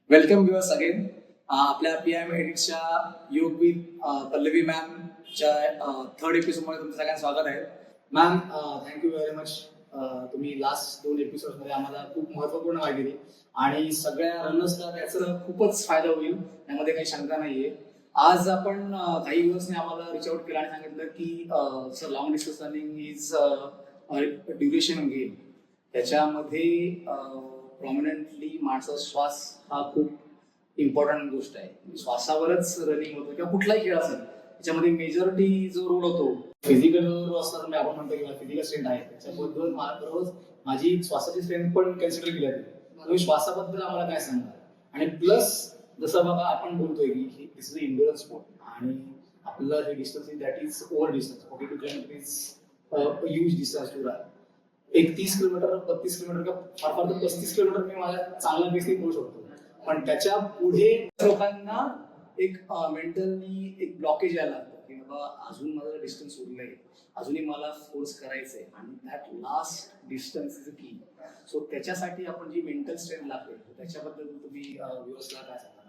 Welcome viewers again. आपल्या PM एडिटच्या योग with Pallavi मॅमच्या third एपिसोडमध्ये तुमचं सगळ्यांचं स्वागत आहे. Ma'am, thank you very much. तुम्ही लास्ट 2 एपिसोडमध्ये आम्हाला खूप महत्त्वपूर्ण माहिती दिली आणि सगळ्या रनर्सला त्याचा खूपच फायदा होईल, त्यामध्ये काही शंका नाहीये. आज आपण काही व्ह्युअर्सने आम्हाला रिच आउट केलं आणि सांगितलं की sir long distance running is duration game. त्याच्यामध्ये प्रॉमिनंटली माणसाचा श्वास हा खूप इम्पॉर्टंट गोष्ट आहे. श्वासावरच रनिंग होतं किंवा कुठलाही खेळ असेल त्याच्यामध्ये मेजॉरिटी जो रोल होतो फिजिकल रोल असतात. म्हणजे आपण म्हणतो की फिजिकल स्ट्रेंथ आहे, त्याच्याबरोबर बरोबर माझी श्वासाची स्ट्रेंथ पण कन्सिडर केली जाते. तुम्ही श्वासाबद्दल आम्हाला काय सांगणार? आणि प्लस जसं बघा आपण बोलतोय की दिस इज इंड्युरन्स स्पोर्ट आणि आपलं हे distance is that is over distance. 42 kilometre is huge distance to run. एक 30 किलोमीटर 32 किलोमीटर फार फार तर 35 किलोमीटर मी माझ्या चांगल्या पेसने पोहोचू शकतो. पण त्याच्या पुढे लोकांना एक मेंटली एक ब्लॉकेज यायला लागतं की बाबा अजून माझं डिस्टन्स उरलंय, अजूनही मला फोर्स करायचंय आणि that last distance is a की. सो त्याच्यासाठी आपण जी मेंटल स्ट्रेंथ लागते त्याच्याबद्दल तुम्ही व्यवस्था काय सांगणार?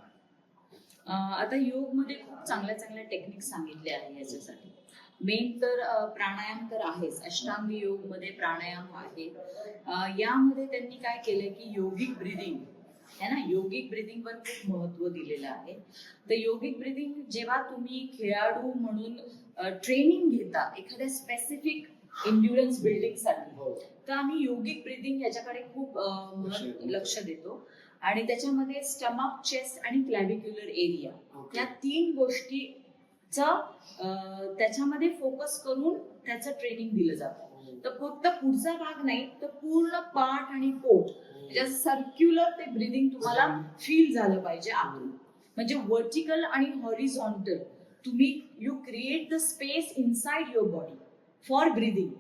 आता योगमध्ये खूप चांगल्या चांगल्या टेक्निक सांगितले आहे याच्यासाठी. मेन तर प्राणायाम तर आहेच. अष्टांग योग मध्ये प्राणायाम आहे. यामध्ये त्यांनी काय केलंय की योगिक ब्रिदिंग है ना, योगिक ब्रिदिंग वर खूप महत्व दिलेलं आहे. तर योगिक ब्रिदिंग जेव्हा तुम्ही खेळाडू म्हणून ट्रेनिंग घेता एखाद्या स्पेसिफिक इंड्युरन्स बिल्डिंग साठी, तर आम्ही योगिक ब्रिदिंग याच्याकडे खूप लक्ष देतो. आणि त्याच्यामध्ये स्टमक, चेस्ट आणि क्लॅव्हिक्युलर एरिया या 3 गोष्टीचा त्याच्यामध्ये फोकस करून त्याचं ट्रेनिंग दिलं जातं. तर फक्त पुढचा भाग नाही तर पूर्ण पाठ आणि पोट सर्क्युलर ते ब्रिदिंग तुम्हाला फील झालं पाहिजे आतून. म्हणजे व्हर्टिकल आणि हॉरिझॉन्टल तुम्ही you create the space inside your body for breathing.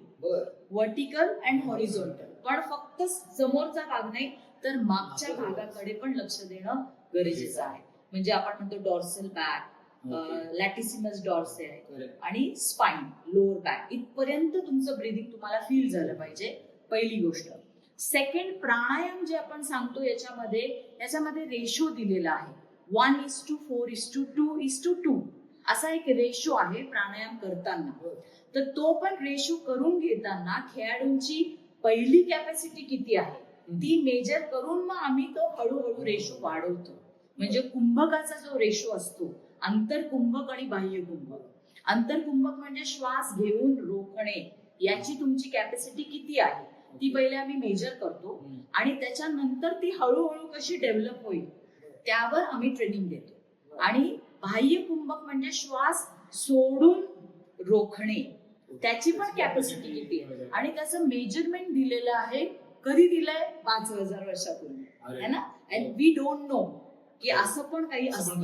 Vertical and horizontal, पण फक्त समोरचा भाग नाही तर मागच्या भागाकडे पण लक्ष देणं गरजेचं आहे. म्हणजे आपण म्हणतो डॉर्सल बॅक, लॅटिसिमस डॉर्सेल आणि स्पाइन, लोअर बॅक इथपर्यंत तुमचं ब्रिदिंग तुम्हाला फील झालं पाहिजे, पहिली गोष्ट. सेकंड, प्राणायाम जे आपण सांगतो याच्यामध्ये रेशो दिलेला आहे 1:4:2:2 असा एक रेशो आहे प्राणायाम करताना. तर तो पण रेशो करून घेताना खेळाडूंची पहिली कॅपॅसिटी किती आहे ती मेजर करून मग आम्ही तो हळूहळू रेशो वाढवतो. म्हणजे कुंभकाचा जो रेशो असतो, आंतरकुंभक आणि बाह्य कुंभक. आंतरकुंभक म्हणजे श्वास घेऊन रोखणे, याची तुमची कॅपॅसिटी किती आहे ती पहिले आम्ही मेजर करतो आणि त्याच्यानंतर ती हळूहळू कशी डेव्हलप होईल त्यावर आम्ही ट्रेनिंग देतो. आणि बाह्य कुंभक म्हणजे श्वास सोडून रोखणे, त्याची पण कॅपॅसिटी किती आहे आणि त्याचं मेजरमेंट दिलेलं आहे. कधी दिलंय? 5,000 वर्षापूर्वी, है ना. अँड वी डोंट नो की असं पण काही असतं.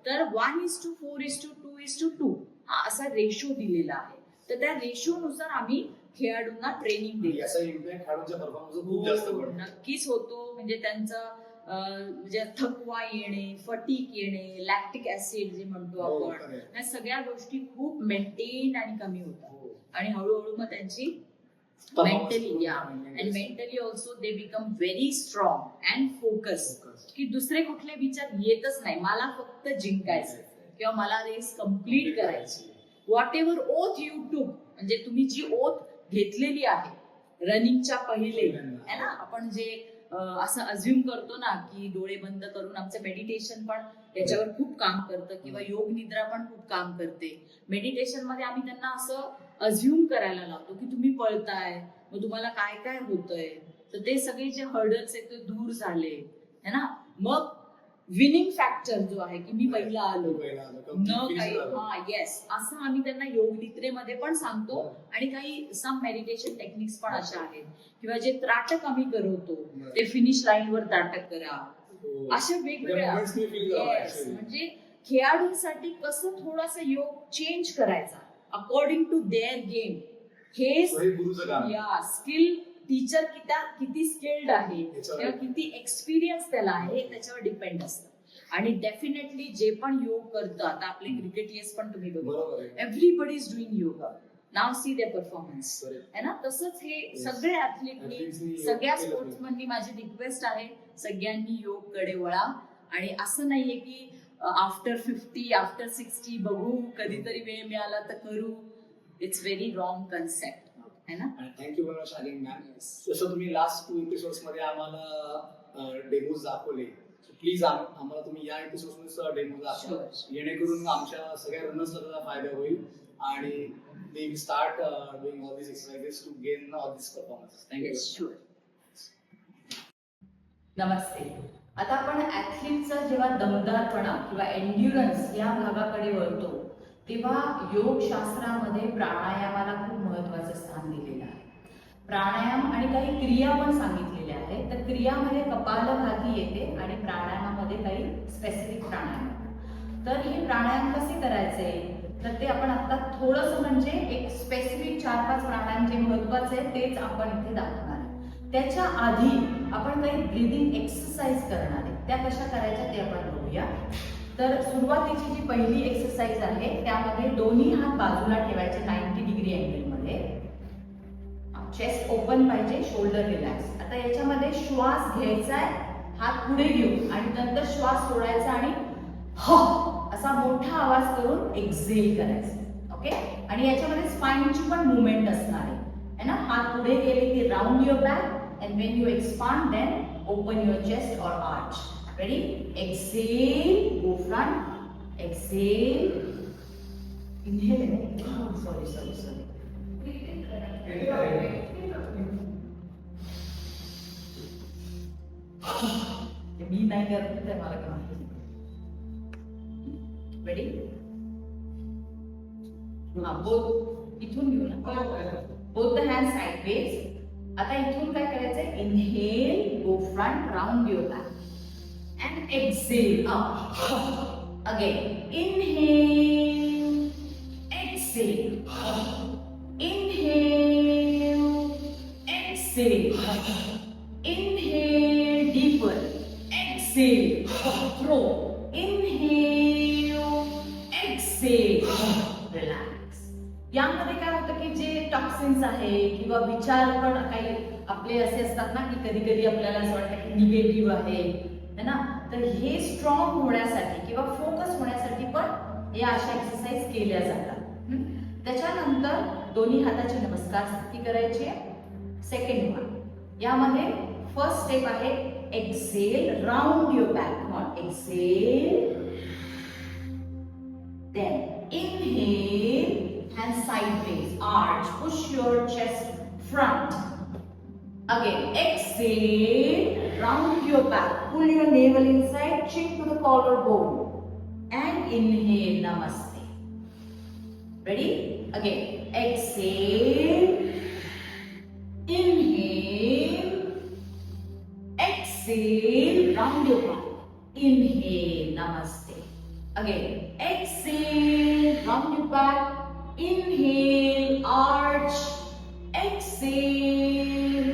तर 1:4:2:2 हा असा रेशो दिलेला आहे. तर त्या रेशोनुसार आम्ही खेळाडूंना ट्रेनिंग देतो. नक्कीच होतो. म्हणजे त्यांचं म्हणजे थकवा येणे, फटीक येणे, लॅक्टिक ऍसिड जे म्हणतो आपण, या सगळ्या गोष्टी खूप मेंटेन आणि कमी होतात. आणि हळूहळू मग त्यांची mentally also they become very strong and focus, की दुसरे कुठले विचार येतच नाही. मला फक्त जिंकायचं किंवा मला रेस कम्प्लीट करायची. What ever oath you took, म्हणजे तुम्ही जी ओथ घेतलेली आहे रनिंगच्या पहिले, है ना. आपण जे असं अज्युम करतो ना की डोळे बंद करून आमचं मेडिटेशन पण याच्यावर खूप काम करतं किंवा योग निद्रा पण खूप काम करते. मेडिटेशन मध्ये आम्ही त्यांना असं अज्युम करायला लावतो की तुम्ही पळताय, मग तुम्हाला काय काय होतंय, तर ते सगळे जे हर्डल्स आहेत ते दूर झाले, है ना. मग विनिंग फॅक्टर जो आहे की मी पहिला आलो न काही, येस, असं आम्ही त्यांना योग निद्रेमध्ये पण सांगतो. आणि काही सम मेडिटेशन टेक्निक्स पण अशा आहेत किंवा जे त्राटक आम्ही करवतो ते फिनिश लाईनवर त्राटक करा, अशा वेगवेगळ्या. म्हणजे खेळाडूंसाठी कसं थोडासा योग चेंज करायचा अकॉर्डिंग टू देअर गेम, हे स्किल टीचर किती स्किल्ड आहे किंवा किती एक्सपिरियन्स त्याला आहे त्याच्यावर डिपेंड असतं. आणि डेफिनेटली जे पण योग करतं, आता आपले क्रिकेटियर्स पण तुम्ही बघा, everybody is doing yoga. Now see the performance Correct. है ना. तसंच हे Yes. सगळे ऍथलीटनी Athletes नी योग सगळ्या केलं स्पोर्ट्समननी माझी रिक्वेस्ट आहे सगळ्यांनी योग कडे वळा. आणि असं नाहीये की आफ्टर 50 आफ्टर 60 बघू कधीतरी वेळ मिळाला तर करू. इट्स व्हेरी रॉंग कन्सेप्ट है ना. Thank you very much again ma'am. जसं तुम्ही लास्ट 2 एपिसोड्स मध्ये आम्हाला डेमोज दाखवले, प्लीज आम्हाला तुम्ही या एपिसोड डेमो दाखवा Sure. जेणेकरून आमच्या सगळ्या रनर्सला त्याचा फायदा होईल आणि they will start doing all these exercises to gain all these performances. Thank you. Sure. नमस्ते. आता आपण ऍथलीटचा जेव्हा दमदारपणा किंवा एन्ड्युरन्स या भागाकडे वळतो तेव्हा योगशास्त्रामध्ये प्राणायामाला खूप महत्वाचं स्थान दिलेलं आहे. प्राणायाम आणि काही क्रिया पण सांगितलेल्या आहेत. तर क्रियामध्ये कपालभाती येते आणि प्राणायामामध्ये काही स्पेसिफिक प्राणायाम. तर हे प्राणायाम कसे करायचे तर ते आपण आता थोडंसं म्हणजे एक स्पेसिफिक 4-5 प्राणायाम जे महत्वाचे आहेत तेच आपण इथे दाखवणार आहे. त्याच्या आधी आपण काही ब्रीदिंग एक्सरसाइज करणार आहे. त्या कशा करायच्या ते आपण बघूया. तर सुरुवातीची जी पहिली एक्सरसाइज आहे त्यामध्ये दोन्ही हात बाजूला ठेवायचे 90 डिग्री अँगलमध्ये. चेस्ट ओपन पाहिजे, शोल्डर रिलॅक्स. आता याच्यामध्ये श्वास घ्यायचा आहे, हात पुढे घेऊन आणि नंतर श्वास सोडायचा आणि असा मोठा आवाज करून एक्झेल करायचा. ओके. आणि याच्यामध्ये स्पाइनची पण मुवमेंट असणार आहे ना. हात पुढे गेले की round your back and when you expand then open your chest और arch. Ready. Exhale, go front, exhale, inhale. Sorry मी नाही करत तर मला काय माहिती. रेडी. बोथ इथून घेऊ ना. Both the hand sideways. आता इथून काय करायचंय. Inhale, go front, round your back and exhale up. Again inhale, exhale, inhale, exhale, inhale deeper, exhale, throw, inhale, exhale, relax. यामध्ये काय होतं की जे टॉक्सिन्स आहे किंवा विचार पण काही आपले असे असतात ना की कधी कधी आपल्याला असं वाटतं की निगेटिव्ह आहे ना. तर हे स्ट्रॉंग होण्यासाठी किंवा फोकस होण्यासाठी पण या अशा एक्सरसाइज केल्या जातात. त्याच्यानंतर दोन्ही हाताचे नमस्कार स्थिती करायची आहे. सेकंड वन यामध्ये फर्स्ट स्टेप आहे exhale, round your back. Exhale, then inhale and sideways arch, push your chest front. Again exhale, round your back, pull your navel inside, chin to the collarbone and inhale, namaste. Ready? Again exhale, inhale, exhale, round your back, inhale, namaste. Again exhale, round your back, inhale, arch, exhale,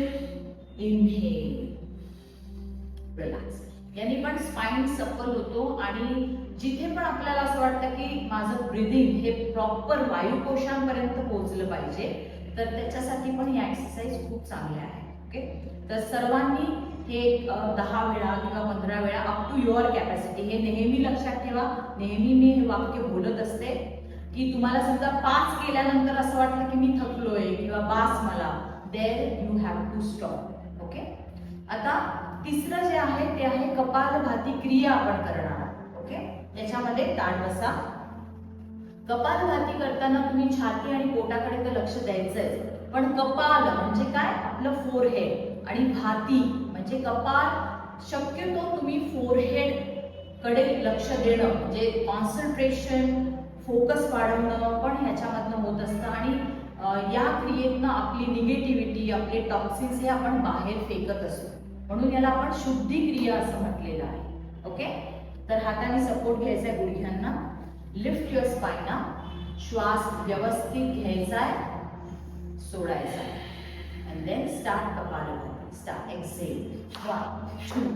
inhale, relax. याने पण spine सफल होतो आणि जिथे पण आपल्याला असं वाटतं की माझं ब्रीदिंग हे प्रॉपर वायुकोशांपर्यंत पोहोचलं पाहिजे तर त्याच्यासाठी पण या एक्सरसाइज खूप चांगल्या आहेत. ओके. तर सर्वांनी हे 10 वेळा किंवा 15 वेळा अप टू युअर कॅपॅसिटी. हे नेहमी लक्षात ठेवा. नेहमी मी हे वाक्य बोलत असते की तुम्हाला समजा 5 केल्यानंतर असं वाटलं की मी थकलोय किंवा बास मला, there you have to stop. Okay. आता तिसरं जे आहे ते आहे कपालभाती क्रिया आपण करणार आहोत. ओके. त्याच्यामध्ये ताठ बसा. कपालभाती करताना तुम्ही छाती आणि पोटाकडे तर लक्ष द्यायचंय, पण कपाल म्हणजे काय आपलं फोरहेड आणि भाती म्हणजे कपाल. शक्यतो तुम्ही फोरहेड कडे लक्ष देणं म्हणजे कॉन्सन्ट्रेशन, फोकस वाढवणं पण ह्याच्यामधनं होत असतं आणि या क्रियेतनं आपली निगेटिव्हिटी, आपले टॉक्सिन्स हे आपण बाहेर फेकत असतो. म्हणून याला आपण शुद्धी क्रिया असं म्हटलेलं आहे. ओके. तर हाताने सपोर्ट घ्यायचा आहे गुडघ्यांना. Lift your spine up. श्वास व्यवस्थित घ्यायचा आहे, सोडायचा आहे. and then start Kapalabhati. Start. Exhale. 1, 2,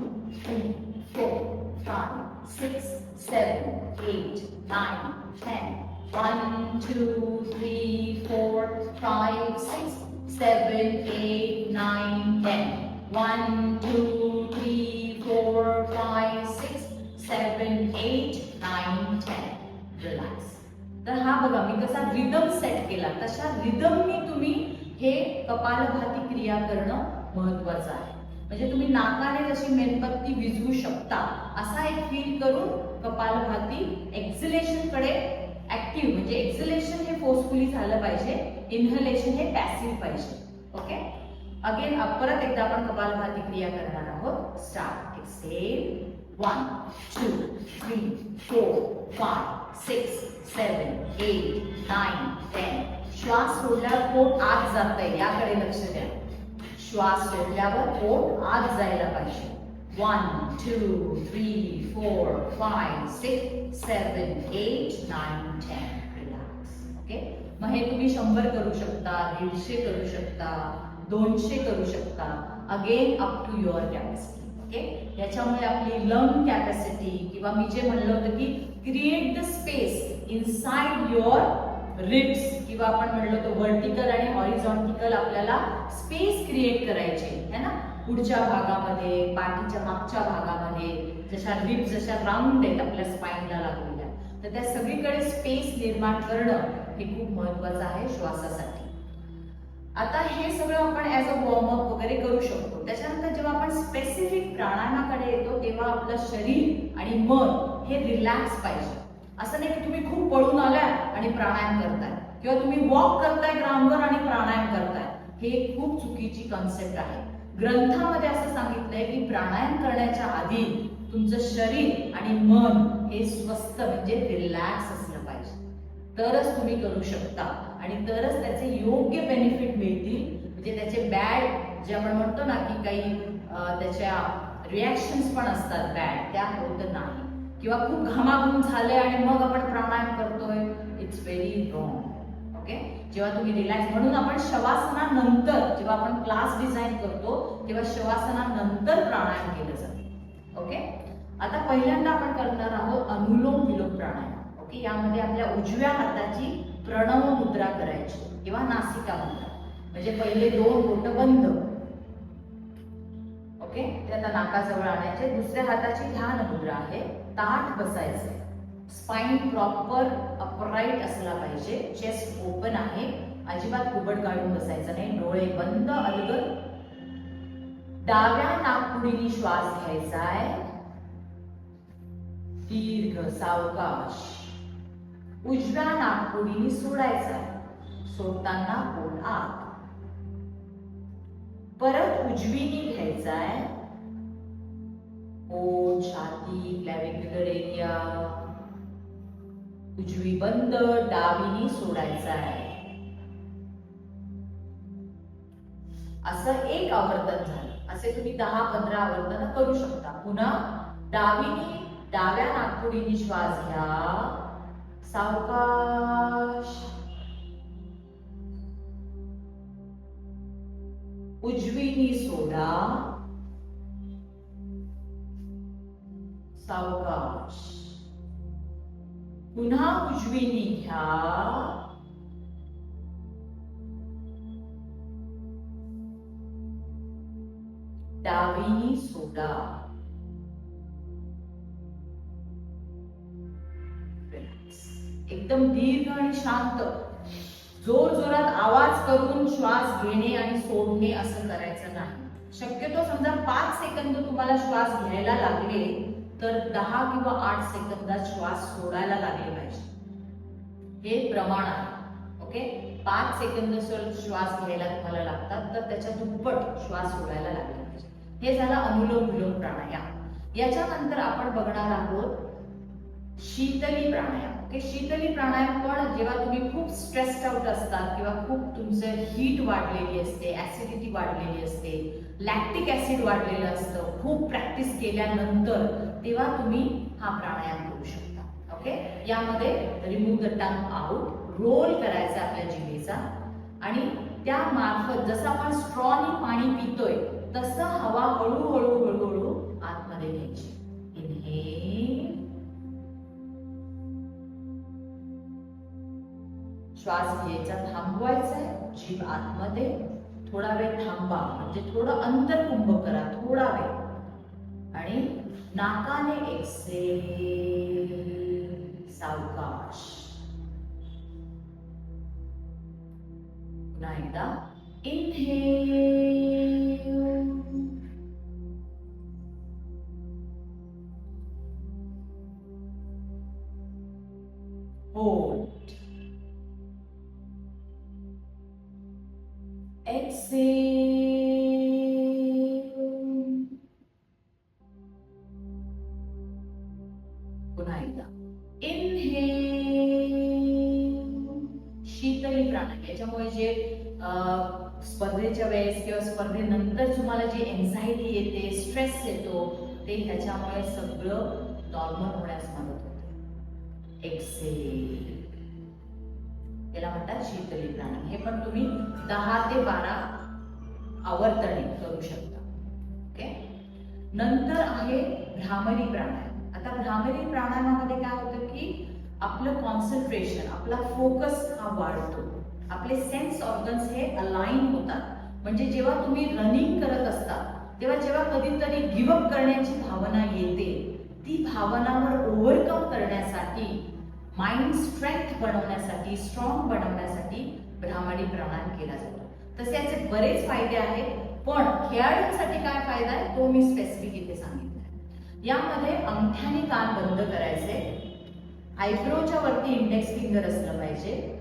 3, 4, 5, 6, 7, 8, 9, 10, 1, 2, 3, 4, 5, 6, 7, 8, 9, 10. 1, 2, 3, 4, 5, 6, 7, 8, 9, 10. Relax. तर हा बघा मी कसा रिदम सेट केला, तशा रिदमनी तुम्ही हे कपालभाती क्रिया करणं महत्वाचं आहे. म्हणजे तुम्ही नाकाने जशी मेणबत्ती विझवू शकता असा एक फील करून कपालभाती एक्झलेशन कडे ऍक्टिव्ह, म्हणजे एक्झलेशन हे फोर्सफुली झालं पाहिजे, इन्हलेशन हे पॅसिव्ह पाहिजे. ओके, अगेन परत एकदा आपण कपालभाती क्रिया करणार आहोत. स्टार्ट. एक्सहेल. 1, 2, 3, 4, 5, 6, 7, 8, 9, 10. श्वास सोडल्यावर पोट आत जातंय याकडे लक्ष द्या. श्वास सोडल्यावर पोट आत जायला पाहिजे. 1, 2, 3, 4, 5, 6, 7, 8, 9, 10. रिलॅक्स. ओके, मग हे तुम्ही 100 करू शकता, 150 करू शकता, 200 करू शकता. Again up to your capacity. Okay, याच्यामुळे आपली लंग कॅपॅसिटी किंवा मी जे म्हणलं होतं की create the space inside your ribs, किंवा आपण म्हणलो होतो व्हर्टिकल आणि हॉरिझॉन्टिकल आपल्याला स्पेस क्रिएट करायचे है ना. पुढच्या भागामध्ये, पाठीच्या मागच्या भागामध्ये जशा रिब्स जशा राऊंड आहेत आपल्या स्पाइनला लागलेल्या, तर त्या सगळीकडे स्पेस निर्माण करणं हे खूप महत्वाचं आहे श्वासासाठी. आता हे सगळं आपण ऍज अ वॉर्मअप वगैरे करू शकतो. त्याच्यानंतर जेव्हा आपण स्पेसिफिक प्राणायामाकडे येतो तेव्हा आपलं शरीर आणि मन हे रिलॅक्स पाहिजे. असं नाही की तुम्ही खूप पळून आलाय आणि प्राणायाम करताय, किंवा तुम्ही वॉक करताय ग्राउंडवर आणि प्राणायाम करताय. हे खूप चुकीची कॉन्सेप्ट आहे. ग्रंथामध्ये असं सांगितलंय की प्राणायाम करण्याच्या आधी तुमचं शरीर आणि मन हे स्वस्थ म्हणजे रिलॅक्स असलं पाहिजे, तरच तुम्ही करू शकता आणि तरच त्याचे योग्य बेनिफिट मिळतील. म्हणजे त्याचे बॅड जे आपण म्हणतो ना की काही त्याच्या रिॲक्शन्स पण असतात बॅड, त्या होत नाही. किंवा खूप घामाघूम झाले आणि मग आपण प्राणायाम करतोय, इट्स व्हेरी रॉंग. ओके, जेव्हा तुम्ही रिलॅक्स, म्हणून आपण शवासनानंतर जेव्हा आपण क्लास डिझाईन करतो तेव्हा शवासनानंतर प्राणायाम केलं जातं. ओके, आता पहिल्यांदा आपण करणार आहोत अनुलोम विलोम प्राणायाम. ओके, यामध्ये आपल्या उजव्या हाताची प्रणव मुद्रा करायची किंवा नासिका मुद्रा. म्हणजे पहिले 2 बोट बंद. ओके, ते आता नाकाजवळ आणायचे. दुसऱ्या हाताची ध्यान मुद्रा आहे. ताठ बसायचे. स्पाइन प्रॉपर अपराइट असला पाहिजे. चेस्ट ओपन आहे, अजिबात कुबट काढून बसायचं नाही. डोळे बंद, अलगद. डाव्या नाकपुडीने श्वास घ्यायचा आहे, दीर्घ सावकाश. उजव्या नाकपुडीने सोडायचा आहे, सोडताना पोट आत. परत उजवीने घ्यायचा आहे, पोट, छाती, क्लॅव्हिक्युलर एरिया. उजवी बंद, डावीने सोडायचा आहे. असं 1 आवर्तन झालं. असे तुम्ही 10-15 आवर्तन करू शकता. पुन्हा डावीने, डाव्या नाकपुडीने श्वास घ्या, सावकाश. उजवीने सोडा, सावकाश. पुन्हा उजवीने घ्या, डावीने सोडा. एकदम दीर्घ आणि शांत, जोर जोरात आवाज करून श्वास घेणे आणि सोडणे असं करायचं नाही. शक्यतो समजा 5 सेकंद तुम्हाला श्वास घ्यायला लागले तर 10 किंवा 8 सेकंदात श्वास सोडायला लागले पाहिजे. हे प्रमाण आहे. ओके, 5 सेकंद श्वास घ्यायला तुम्हाला लागतात तर त्याच्या दुप्पट श्वास सोडायला लागले पाहिजे. हे झालं अनुलोम विलोम प्राणायाम. याच्यानंतर आपण बघणार आहोत शीतली प्राणायाम. ओके, शीतली प्राणायाम पण जेव्हा तुम्ही खूप स्ट्रेस्ड आउट असतात किंवा खूप तुमचं हीट वाढलेली असते, ऍसिडिटी वाढलेली असते, लॅक्टिक ऍसिड वाढलेलं असतं, खूप प्रॅक्टिस केल्यानंतर तेव्हा तुम्ही हा प्राणायाम करू शकता. ओके, यामध्ये remove the tongue out, roll करायचा आपल्या जिभेचा आणि त्या मार्फत जसं आपण स्ट्रॉनी पाणी पितोय तसं हवा हळूहळू हळूहळू आतमध्ये घ्यायची. इनहेल, श्वास घ्यायचा, थांबवायचा आहे, जीभ आतमध्ये, थोडा वेळ थांबा, म्हणजे थोडं अंतर कुंभ करा, थोडा वेळ, आणि नाकाने एक्सेल, सावकाश. पुन्हा एकदा इनहेल, होल्ड, एक्सेल, पुन्हा एकदा इनहेल, शीतली प्राणायाम. याच्यामुळे जे स्पर्धेच्या वेळेस किंवा स्पर्धेनंतर तुम्हाला जी एन्झायटी येते, स्ट्रेस येतो, ते ह्याच्यामुळे सगळं नॉर्मल होण्यास मदत होते. एक्सेल, याला म्हणतात शीतली प्राणायाम. हे पण तुम्ही 10 ते 12 आवर्तने करू शकता. ओके. नंतर आहे भ्रामरी प्राणायाम. आता भ्रामरी प्राणायामामध्ये काय होतं की आपलं कॉन्सन्ट्रेशन, आपला फोकस हा वाढतो, आपले सेन्स ऑर्गन्स हे अलाइन होतात. म्हणजे जेव्हा तुम्ही रनिंग करत असता तेव्हा जेव्हा कधीतरी गिव्हअप करण्याची भावना येते, ती भावनावर ओव्हरकम करण्यासाठी, माइंड स्ट्रेंथ बनवण्यासाठी, स्ट्रॉंग बनवण्यासाठी भ्रामरी प्राणायाम केला जातो. तसे याचे बरेच फायदे आहेत, पण खेळाडूंसाठी काय फायदा आहे तो मी स्पेसिफिक इथे सांगितलं आहे. यामध्ये अंगठ्याने कान बंद करायचे, आयब्रोच्या वरती इंडेक्स फिंगर असलं पाहिजे,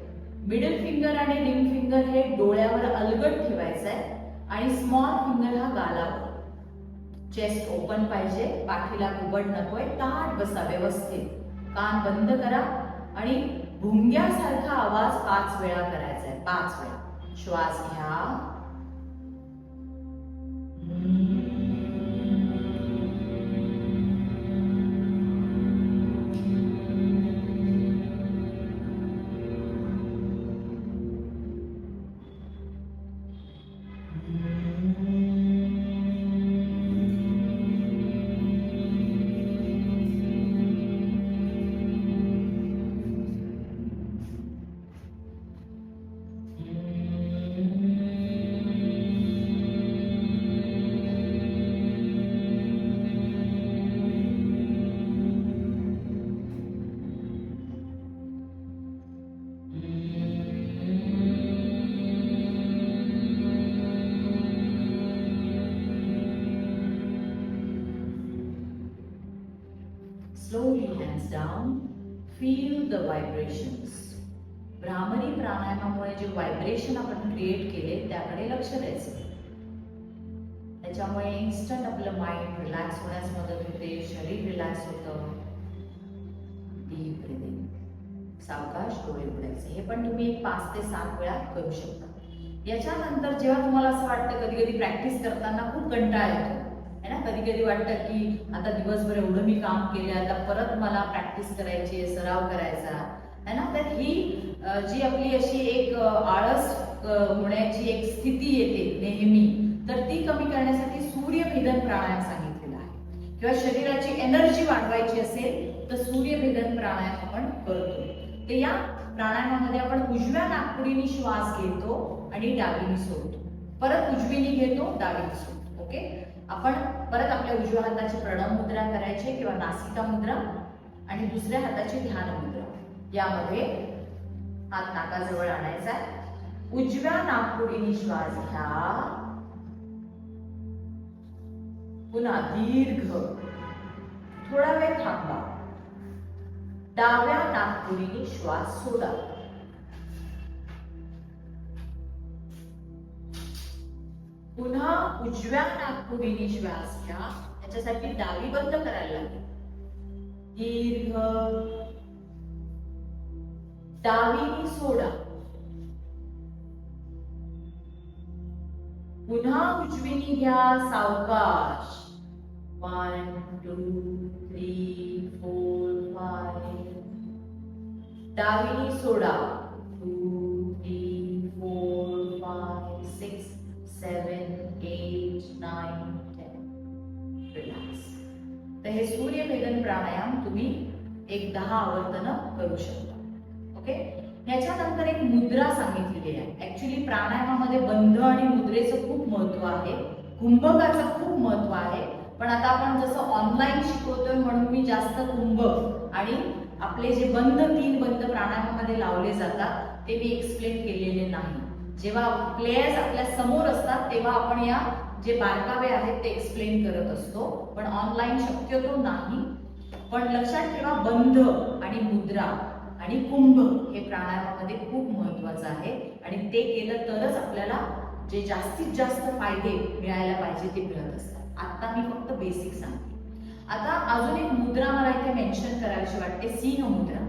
मिडल फिंगर आणि रिंग फिंगर हे डोळ्यावर अलगद ठेवायचं आहे, आणि स्मॉल फिंगर हा गालावर. चेस्ट ओपन पाहिजे, पाठीला कुबड नकोय, ताठ बसा व्यवस्थित, कान बंद करा, आणि भुंग्यासारखा आवाज 5 वेळा करायचा आहे. 5 वेळा श्वास घ्या, slowly hands down, feel the vibrations. Bhramari प्राणायामामुळे जे व्हायब्रेशन आपण क्रिएट केले त्याकडे लक्ष द्यायचं. त्याच्यामुळे इन्स्टंट आपलं माइंड रिलॅक्स होण्यास मदत होते, शरीर रिलॅक्स होतं. डीप ब्रीदिंग, सावकाश डोळे उघडायचे. हे पण तुम्ही 5 ते 7 वेळा करू शकता. याच्यानंतर जेव्हा तुम्हाला असं वाटतं, कधी कधी प्रॅक्टिस करताना खूप कंटाळा येतो है ना, कधी कधी वाटतं की आता दिवसभर एवढं मी काम केले, आता परत मला प्रॅक्टिस करायची, सराव करायचा है ना, तर ही जी आपली अशी एक आळस होण्याची एक स्थिती येते नेहमी, तर ती कमी करण्यासाठी सूर्यभेदन प्राणायाम सांगितलेला आहे. किंवा शरीराची एनर्जी वाढवायची असेल तर सूर्यभेदन प्राणायाम आपण करतो. तर या प्राणायामामध्ये आपण उजव्या नाकपुडीने श्वास घेतो आणि डावीने सोडतो, परत उजवीने घेतो, डावीने सोडतो. ओके. आपण परत आपल्या उजव्या हाताची प्रणव मुद्रा करायची किंवा नासिका मुद्रा, आणि दुसऱ्या हाताची ध्यान मुद्रा. यामध्ये हात नाकाजवळ आणायचा आहे, उजव्या नाकपुडीने श्वास घ्या, पुन्हा दीर्घ, थोडा वेळ थांबा, डाव्या नाकपुडीने श्वास सोडा, पुन्हा उजव्या नाकपुडीने श्वास घ्या. याच्यासाठी डावी बंद करायला लागेल. दीर्घ, डावीने सोडा, पुन्हा उजवीने घ्या, सावकाश. 1 2 3 4 5. डावीने सोडा. 2 3 4 5 6 7 8 9 10. रिलॅक्स. तर हे सूर्यभेदन प्राणायाम तुम्ही एक 10 आवर्तन करू शकता. ओके. याच्यानंतर एक मुद्रा सांगितलेली आहे. ऍक्च्युली प्राणायामामध्ये बंध आणि मुद्रेचं खूप महत्व आहे, कुंभकाचं खूप महत्व आहे. पण आता आपण जसं ऑनलाईन शिकवतोय म्हणून मी जास्त कुंभक आणि आपले जे बंध 3 बंध प्राणायामामध्ये लावले जातात ते मी एक्सप्लेन केलेले नाही. जेव्हा प्लेयर्स आपल्या समोर असतात तेव्हा आपण या जे बारकावे आहेत ते एक्सप्लेन करत असतो, पण ऑनलाईन शक्यतो नाही. पण लक्षात ठेवा, बंध आणि मुद्रा आणि कुंभ हे प्राणायामामध्ये खूप महत्वाचं आहे आणि ते केलं तरच आपल्याला जे जास्तीत जास्त फायदे मिळायला पाहिजे ते मिळत असतात. आता मी फक्त बेसिक सांगते. आता अजून एक मुद्रा मला इथे मेन्शन करायची वाटते, सिंह मुद्रा.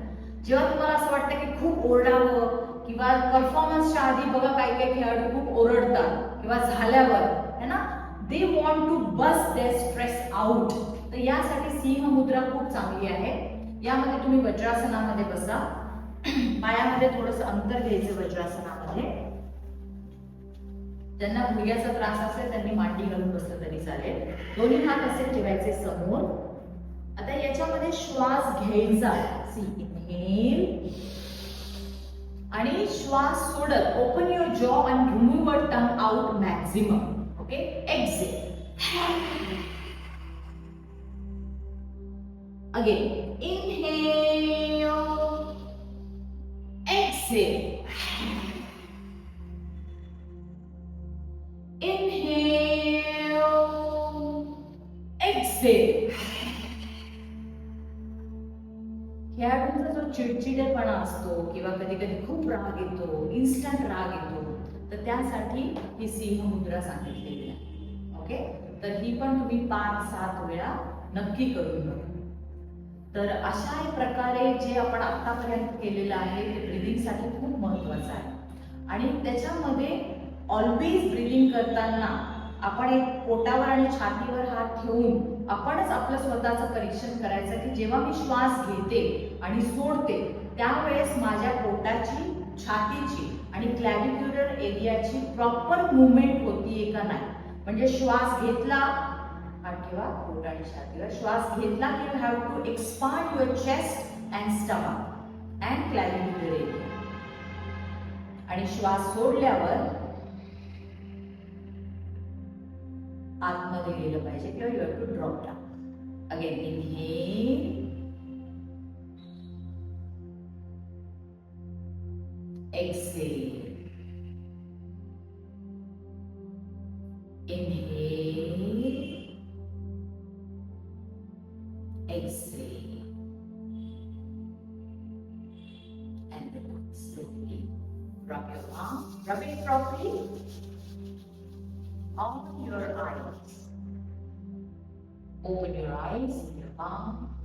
जेव्हा तुम्हाला असं वाटतं की खूप ओरडावं किंवा परफॉर्मन्सच्या आधी बघा काही काही खेळाडू खूप ओरडतात किंवा झाल्यावर है ना, they want to bust their stress out. तर यासाठी सिंह मुद्रा खूप चांगली आहे. यामध्ये तुम्ही वज्रासनामध्ये बसा, पायामध्ये थोडंसं अंतर घ्यायचं वज्रासनामध्ये. ज्यांना गुडघ्याचा त्रास असेल त्यांनी मांडी घालून बसलं तरी चालेल. दोन्ही हात असे ठेवायचे समोर. आता याच्यामध्ये श्वास घ्यायचा, सी इनहेल, आणि श्वास सोडत ओपन युअर जॉ and remove your tongue out maximum. Okay, exhale. Again inhale, exhale, inhale, exhale. खेळाडूंचा जो चिडचिडेपणा असतो किंवा कधी कधी खूप राग येतो, इन्स्टंट राग येतो, तर त्यासाठी ही सिंह मुद्रा सांगितलेली आहे. ओके, तर ही पण तुम्ही 5-7 वेळा नक्की करून बघा. तर अशा प्रकारे जे आपण आतापर्यंत केलेलं आहे ते ब्रीदिंगसाठी खूप महत्वाचं आहे. आणि त्याच्यामध्ये ऑलवेज ब्रीदिंग करताना आपण एक पोटावर आणि छातीवर हात ठेवून आपणच आपलं स्वतःचं परीक्षण करायचं की जेव्हा मी श्वास घेते आणि सोडते त्यावेळेस माझ्या पोटाची, छातीची आणि क्लॅव्हिक्युलर एरियाची प्रॉपर मुवमेंट होतीये का नाही. म्हणजे श्वास घेतला, हात ठेवा पोट आणि छातीवर, श्वास घेतला की you have to expand your chest and stomach and clavicular area, आणि श्वास सोडल्यावर आतमध्ये गेलं पाहिजे किंवा you have to drop down. Again inhale, exhale, inhale, exhale, and relax slowly. Rub your arm, rub it properly on your eyes. Open your eyes, your palm.